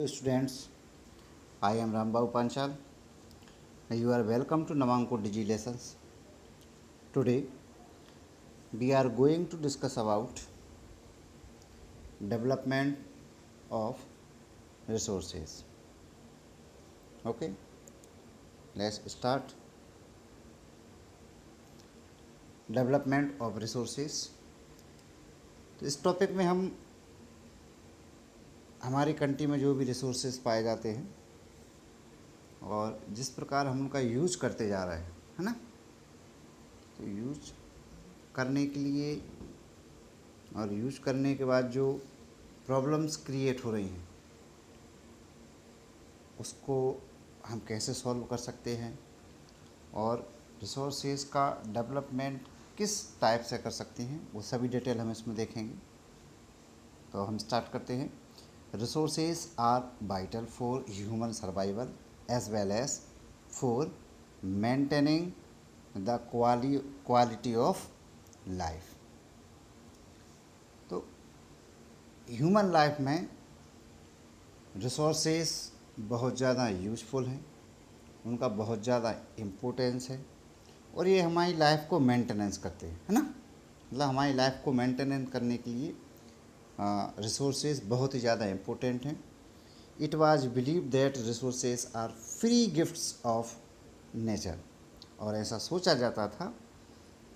Students, I am Rambau Panchal. You are welcome to Namanko Digi Lessons. Today, we are going to discuss about development of resources. Okay, let's start. Development of resources. तो इस topic में हम हमारी country में जो भी resources पाए जाते हैं और जिस प्रकार हम उनका यूज करते जा रहे हैं, है ना, तो यूज करने के लिए और यूज करने के बाद जो प्रॉब्लम्स क्रिएट हो रही हैं उसको हम कैसे सॉल्व कर सकते हैं और रिसोर्सेज का डेवलपमेंट किस टाइप से कर सकते हैं वो सभी डिटेल हम इसमें देखेंगे। तो हम स्टार्ट करते हैं। Resources are vital for human survival as well as for maintaining the quality of life. तो ह्यूमन लाइफ में रिसोर्सेज बहुत ज़्यादा यूज़फुल हैं, उनका बहुत ज़्यादा इम्पोर्टेंस है और ये हमारी लाइफ को मेंटेनेंस करते हैं, है ना। मतलब हमारी लाइफ को मेंटेनेंस करने के लिए रिसोर्सेज बहुत ही ज़्यादा इम्पोर्टेंट हैं। It was believe that resources are free gifts of nature. और ऐसा सोचा जाता था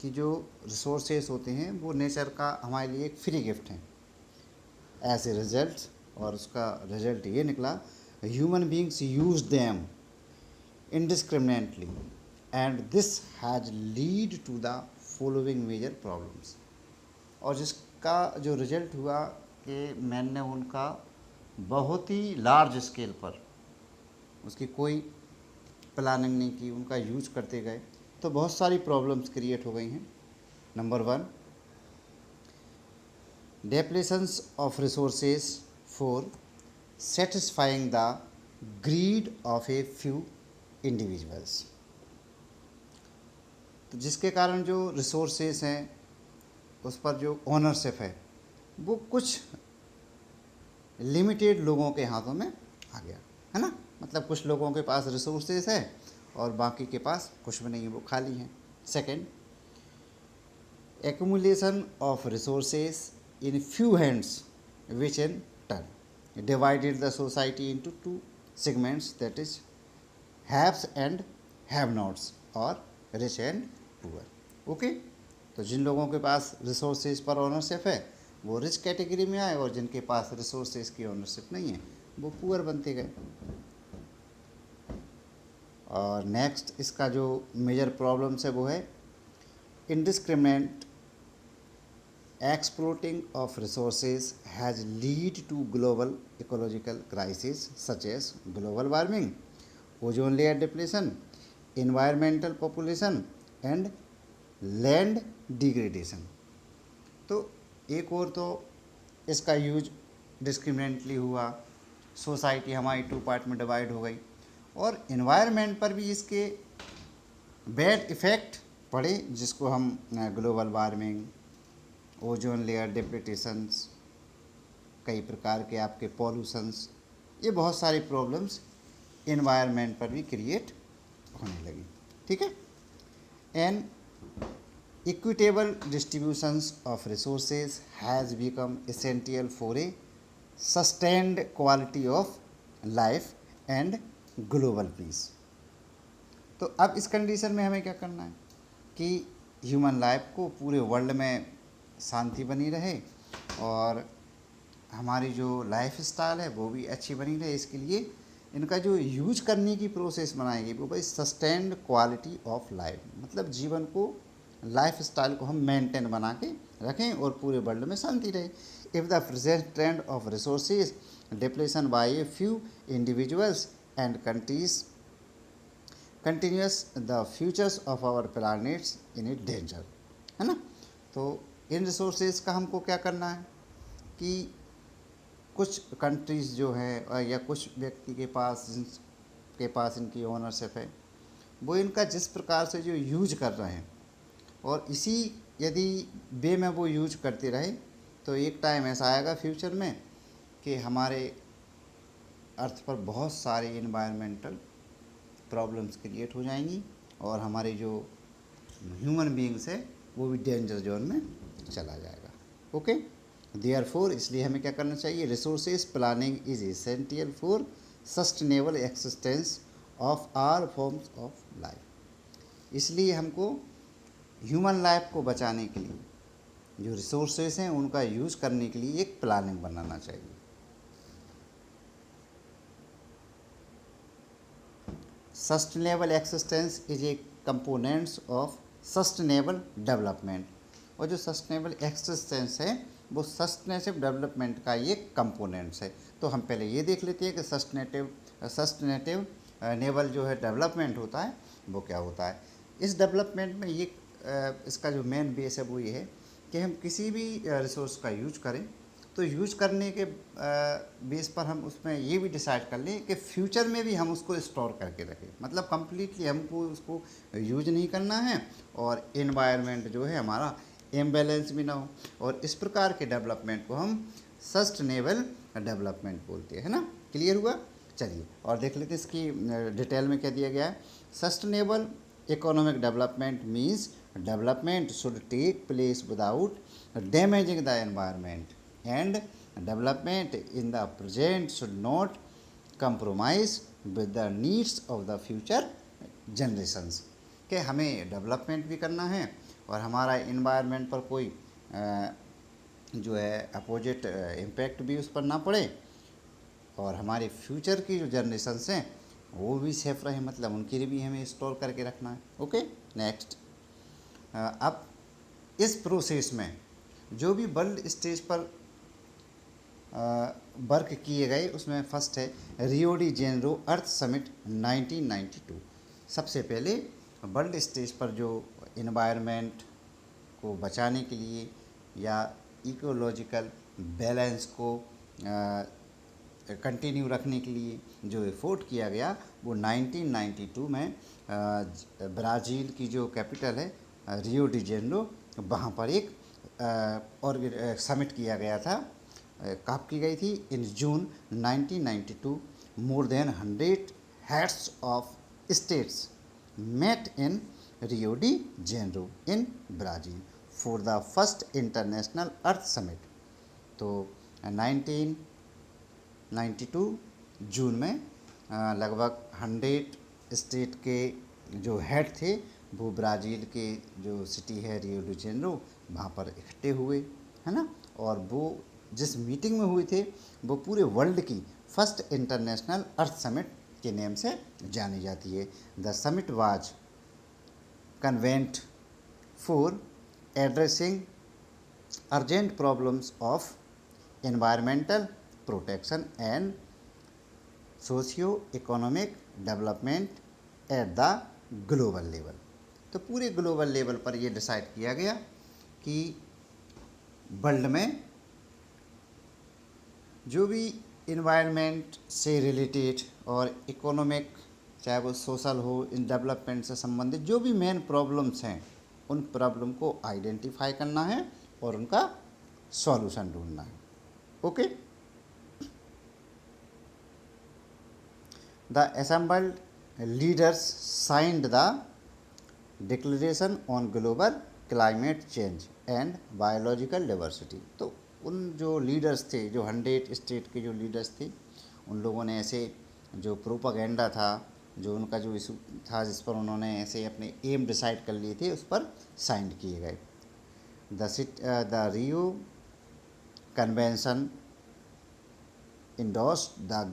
कि जो रिसोर्सेज होते हैं वो नेचर का हमारे लिए एक फ्री गिफ्ट है। एज ए रिजल्ट, और उसका रिजल्ट ये निकला, human beings use them indiscriminately and this has lead to the following major problems। और जिसका जो रिजल्ट हुआ कि मैन ने उनका बहुत ही लार्ज स्केल पर उसकी कोई प्लानिंग नहीं की, उनका यूज करते गए तो बहुत सारी प्रॉब्लम्स क्रिएट हो गई हैं। Number 1, depletions of resources for satisfying the greed of a few individuals. तो जिसके कारण जो रिसोर्सेज हैं उस पर जो ओनरशिप है वो कुछ लिमिटेड लोगों के हाथों में आ गया, है ना। मतलब कुछ लोगों के पास रिसोर्सेज है और बाकी के पास कुछ भी नहीं है, वो खाली हैं। Second, accumulation of resources in few hands which in turn divided the society into two segments, that is haves and have nots और रिच एंड पुअर। ओके, तो जिन लोगों के पास रिसोर्सेज पर ओनरशिप है वो रिच कैटेगरी में आए और जिनके पास रिसोर्सेज की ओनरशिप नहीं है वो पुअर बनते गए। और नेक्स्ट इसका जो मेजर प्रॉब्लम्स है वो है indiscriminate exploiting of resources has lead to global ecological crisis such as global warming, ozone layer depletion, environmental population and land degradation. तो एक और तो इसका यूज डिस्क्रिमिनेटली हुआ, सोसाइटी हमारी 2 पार्ट में डिवाइड हो गई और इन्वायरमेंट पर भी इसके बैड इफ़ेक्ट पड़े, जिसको हम ग्लोबल वार्मिंग, ओजोन लेयर डिप्लेशंस, कई प्रकार के आपके पॉल्यूशंस, ये बहुत सारी प्रॉब्लम्स इन्वायरमेंट पर भी क्रिएट होने लगी। ठीक है। An equitable distributions of resources has become essential for a sustained quality of life and global peace. तो अब इस कंडीशन में हमें क्या करना है कि ह्यूमन लाइफ को पूरे वर्ल्ड में शांति बनी रहे और हमारी जो लाइफ स्टाइल है वो भी अच्छी बनी रहे। इसके लिए इनका जो यूज करने की प्रोसेस बनाएगी वो भाई सस्टेन्ड क्वालिटी ऑफ लाइफ, मतलब जीवन को, लाइफ स्टाइल को हम मेंटेन बना के रखें और पूरे वर्ल्ड में शांति रहे। If the present trend of resources depletion by a few individuals and countries continues, the futures of our planets in a danger, है ना। तो इन रिसोर्सेज का हमको क्या करना है कि कुछ कंट्रीज़ जो है या कुछ व्यक्ति के पास जिनके पास इनकी ओनरशिप है वो इनका जिस प्रकार से जो यूज कर रहे हैं और इसी यदि वे में वो यूज करते रहे तो एक टाइम ऐसा आएगा फ्यूचर में कि हमारे अर्थ पर बहुत सारे इन्वायरमेंटल प्रॉब्लम्स क्रिएट हो जाएंगी और हमारे जो ह्यूमन बींग्स है वो भी डेंजर जोन में चला जाएगा। ओके, देयरफॉर इसलिए हमें क्या करना चाहिए, resources planning is essential for sustainable existence of all forms of life. इसलिए हमको ह्यूमन लाइफ को बचाने के लिए जो रिसोर्सेज हैं उनका यूज़ करने के लिए एक प्लानिंग बनाना चाहिए। Sustainable existence is a components of sustainable development, और जो सस्टेनेबल एक्सिस्टेंस है वो सस्टेनेटिव डेवलपमेंट का ये कंपोनेंट्स है। तो हम पहले ये देख लेते हैं कि सस्टेनेटिव नेबल जो है डेवलपमेंट होता है वो क्या होता है। इस डेवलपमेंट में ये इसका जो मेन बेस है वो ये है कि हम किसी भी रिसोर्स का यूज करें तो यूज करने के बेस पर हम उसमें ये भी डिसाइड कर लें कि फ्यूचर में भी हम उसको स्टोर करके रखें, मतलब कम्प्लीटली हमको उसको यूज नहीं करना है और एनवायरनमेंट जो है हमारा इम्बैलेंस भी ना हो। और इस प्रकार के डेवलपमेंट को हम सस्टेनेबल डेवलपमेंट बोलते हैं ना। क्लियर हुआ? चलिए और देख लेते हैं इसकी डिटेल में क्या दिया गया है। Sustainable economic development means development should take place without damaging the environment, and development in the present should not compromise with the needs of the future generations। कि हमें डेवलपमेंट भी करना है और हमारा इन्वायरमेंट पर कोई जो है अपोजिट इम्पैक्ट भी उस पर ना पड़े और हमारे फ्यूचर की जो जनरेशन्स हैं वो भी सेफ रहे, मतलब उनके लिए भी हमें स्टोर करके रखना है। Okay, next. अब इस प्रोसेस में जो भी वर्ल्ड स्टेज पर वर्क किए गए उसमें फर्स्ट है रियो डी जेनेरो अर्थ समिट 1992। सबसे पहले वर्ल्ड स्टेज पर जो इन्वायरमेंट को बचाने के लिए या इकोलॉजिकल बैलेंस को कंटिन्यू रखने के लिए जो एफोर्ट किया गया वो 1992 में ब्राज़ील की जो कैपिटल है रियो डी जेनेरो, वहाँ पर एक और समिट किया गया था। कब की गई थी? In June 1992। More than 100 heads of states met in Rio de Janeiro in Brazil for the first international earth summit. तो 1992 जून में लगभग 100 स्टेट के जो हेड थे वो ब्राज़ील के जो सिटी है रियो डी जेनेरो वहाँ पर इकट्ठे हुए, है ना। और वो जिस मीटिंग में हुए थे वो पूरे वर्ल्ड की फर्स्ट इंटरनेशनल अर्थ समिट के नेम से जानी जाती है। The summit was convent for addressing urgent problems of environmental protection and socio economic development at the global level. तो पूरे ग्लोबल लेवल पर ये डिसाइड किया गया कि वर्ल्ड में जो भी इन्वायरमेंट से रिलेटेड और इकोनॉमिक, चाहे वो सोशल हो, इन डेवलपमेंट से संबंधित जो भी मेन प्रॉब्लम्स हैं उन प्रॉब्लम को आइडेंटिफाई करना है और उनका सॉल्यूशन ढूंढना है। Okay, the assembled leaders signed the declaration on global climate change and biological diversity. तो उन जो लीडर्स थे, जो 100 स्टेट के जो लीडर्स थे, उन लोगों ने ऐसे जो प्रोपागेंडा था, जो उनका जो इशू था जिस पर उन्होंने ऐसे अपने एम डिसाइड कर लिए थे, उस पर साइन किए गए। The Rio convention endorsed the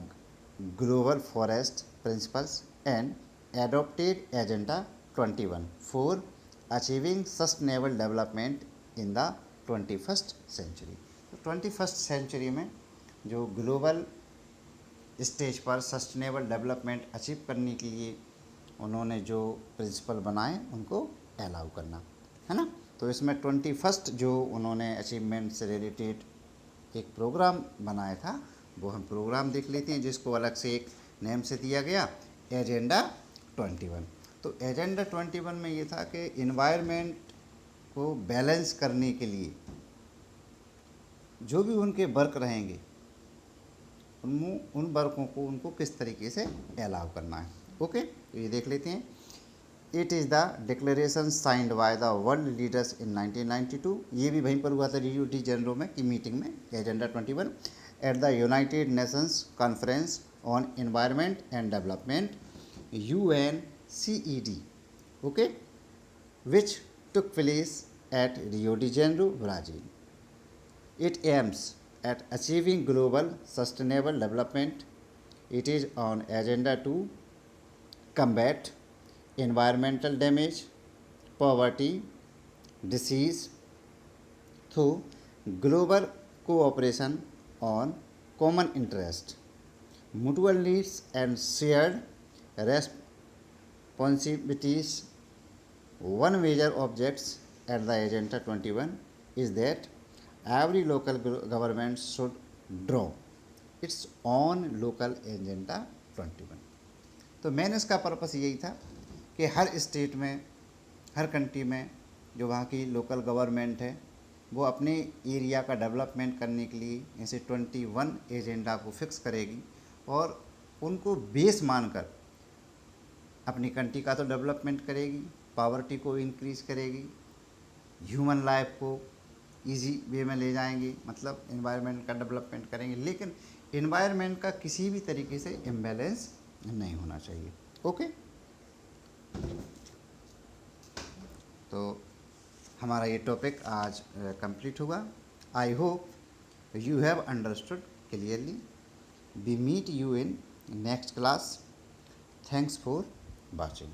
global forest principles and adopted agenda 21 for achieving sustainable development in the 21st century। तो 21st सेंचुरी में जो ग्लोबल स्टेज पर सस्टेनेबल डेवलपमेंट अचीव करने के लिए उन्होंने जो प्रिंसिपल बनाए उनको अलाउ करना, है ना। तो इसमें 21st जो उन्होंने अचीवमेंट से रिलेटेड एक प्रोग्राम बनाया था वो हम प्रोग्राम देख लेते हैं, जिसको अलग से एक नेम से दिया गया एजेंडा 21। तो एजेंडा 21 में ये था कि इन्वायरमेंट को बैलेंस करने के लिए जो भी उनके वर्क रहेंगे उन वर्गों को उनको किस तरीके से अलाउ करना है। ओके, तो ये देख लेते हैं। It is the declaration signed by the world leaders in 1992। ये भी वहीं पर हुआ था रियो डी जेनेरो में की मीटिंग में, agenda 21 at the United Nations conference on environment and development UNCED, okay, which took place at Rio de Janeiro, Brazil. It aims at achieving global sustainable development. It is on agenda to combat environmental damage, poverty, disease through global cooperation on common interest, mutual needs and shared responsibilities. One major objects at the Agenda 21 is that every local government should draw its own local Agenda 21। तो मैंने इसका purpose यही था कि हर state में, हर country में जो वहाँ की लोकल गवर्नमेंट है वो अपने एरिया का डेवलपमेंट करने के लिए ऐसे 21 एजेंडा को फिक्स करेगी और उनको बेस मानकर अपनी कंट्री का तो डेवलपमेंट करेगी, पावर्टी को इंक्रीज़ करेगी, ह्यूमन लाइफ को इजी वे में ले जाएंगी, मतलब एनवायरनमेंट का डेवलपमेंट करेंगे, लेकिन एनवायरनमेंट का किसी भी तरीके से इम्बैलेंस नहीं होना चाहिए। ओके, तो हमारा ये टॉपिक आज कंप्लीट हुआ। I hope you have understood clearly. We meet you in next class. Thanks for watching.